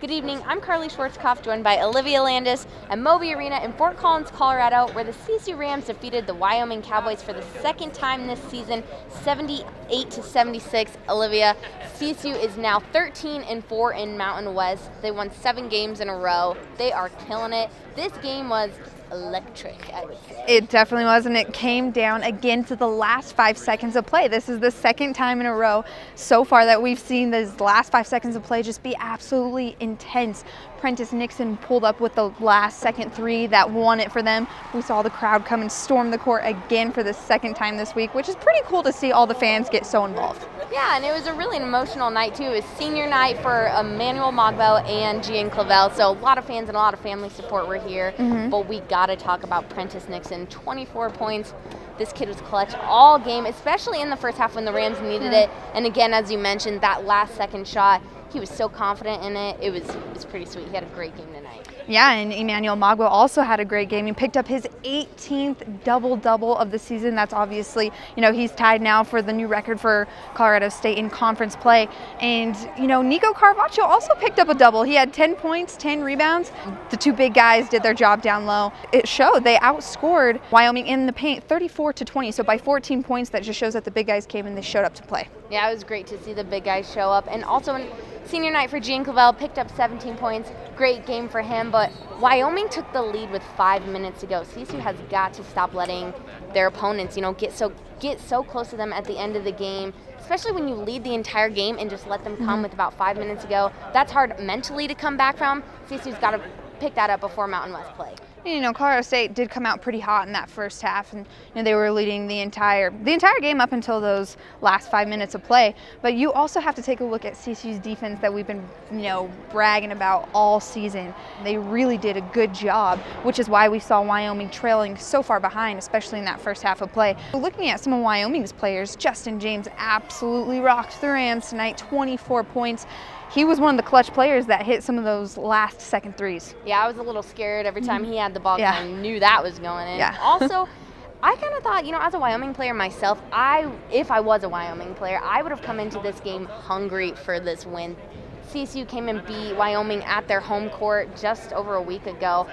Good evening, I'm Karlee Schwartzkopf, joined by Olivia, Landis at Moby Arena in Fort Collins, Colorado, where the CSU Rams defeated the Wyoming Cowboys for the second time this season, 78-76. Olivia, CSU is now 13-4 in Mountain West. They won 7 games in a row. They are killing it. This game was electric, I would say. It definitely was, and it came down again to the last 5 seconds of play. This is the second time in a row so far that we've seen these last 5 seconds of play just be absolutely intense. Prentice Nixon pulled up with the last second three that won it for them. We saw the crowd come and storm the court again for the second time this week, which is pretty cool to see all the fans get so involved. Yeah, and it was a really emotional night too. It was senior night for Emmanuel Mogbo and Gian Clavel, so a lot of fans and a lot of family support were here. But we got to talk about Prentice Nixon, 24 points. This kid was clutch all game, especially in the first half when the Rams needed it. And again, as you mentioned, that last second shot, he was so confident in it. It was pretty sweet. He had a great game tonight. Yeah, and Emmanuel Mogbo also had a great game. He picked up his 18th double-double of the season. That's obviously, he's tied now for the new record for Colorado State in conference play. And, Nico Carvaccio also picked up a double. He had 10 points, 10 rebounds. The two big guys did their job down low. It showed they outscored Wyoming in the paint 34-20. So by 14 points, that just shows that the big guys came and they showed up to play. Yeah, it was great to see the big guys show up. And also in senior night for Gian Clavel, picked up 17 points. Great game for him, but Wyoming took the lead with 5 minutes to go. CSU has got to stop letting their opponents, get so close to them at the end of the game, especially when you lead the entire game and just let them come with about 5 minutes to go. That's hard mentally to come back from. CSU's got to pick that up before Mountain West play. Colorado State did come out pretty hot in that first half, and they were leading the entire game up until those last 5 minutes of play. But you also have to take a look at CSU's defense that we've been, bragging about all season. They really did a good job, which is why we saw Wyoming trailing so far behind, especially in that first half of play. Looking at some of Wyoming's players, Justin James absolutely rocked the Rams tonight, 24 points. He was one of the clutch players that hit some of those last second threes. Yeah, I was a little scared every time he had the ball because I knew that was going in. Yeah. Also, I kind of thought, as a Wyoming player myself, if I was a Wyoming player, I would have come into this game hungry for this win. CSU came and beat Wyoming at their home court just over a week ago.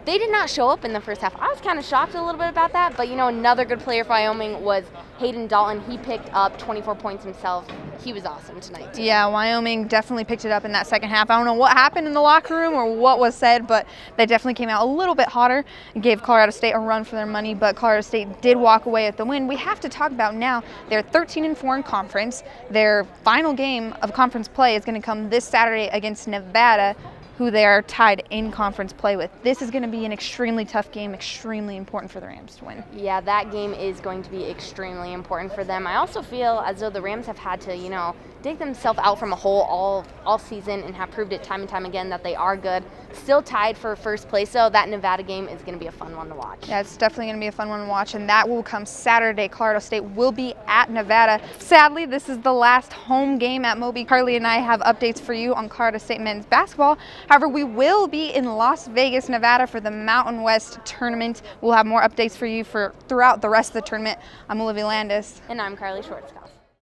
They did not show up in the first half. I was kind of shocked a little bit about that, but another good player for Wyoming was Hayden Dalton. He picked up 24 points himself. He was awesome tonight too. Yeah, Wyoming definitely picked it up in that second half. I don't know what happened in the locker room or what was said, but they definitely came out a little bit hotter and gave Colorado State a run for their money, but Colorado State did walk away with the win. We have to talk about now, they're 13-4 in conference. Their final game of conference play is going to come this Saturday against Nevada, who they are tied in conference play with. This is going to be an extremely tough game, extremely important for the Rams to win. Yeah, that game is going to be extremely important for them. I also feel as though the Rams have had to, dig themselves out from a hole all season and have proved it time and time again that they are good. Still tied for first place, so that Nevada game is going to be a fun one to watch. Yeah, it's definitely going to be a fun one to watch, and that will come Saturday. Colorado State will be at Nevada. Sadly, this is the last home game at Moby. Karlee and I have updates for you on Colorado State men's basketball. However, we will be in Las Vegas, Nevada for the Mountain West tournament. We'll have more updates for you throughout the rest of the tournament. I'm Olivia Landis. And I'm Karlee Schwartzkopf.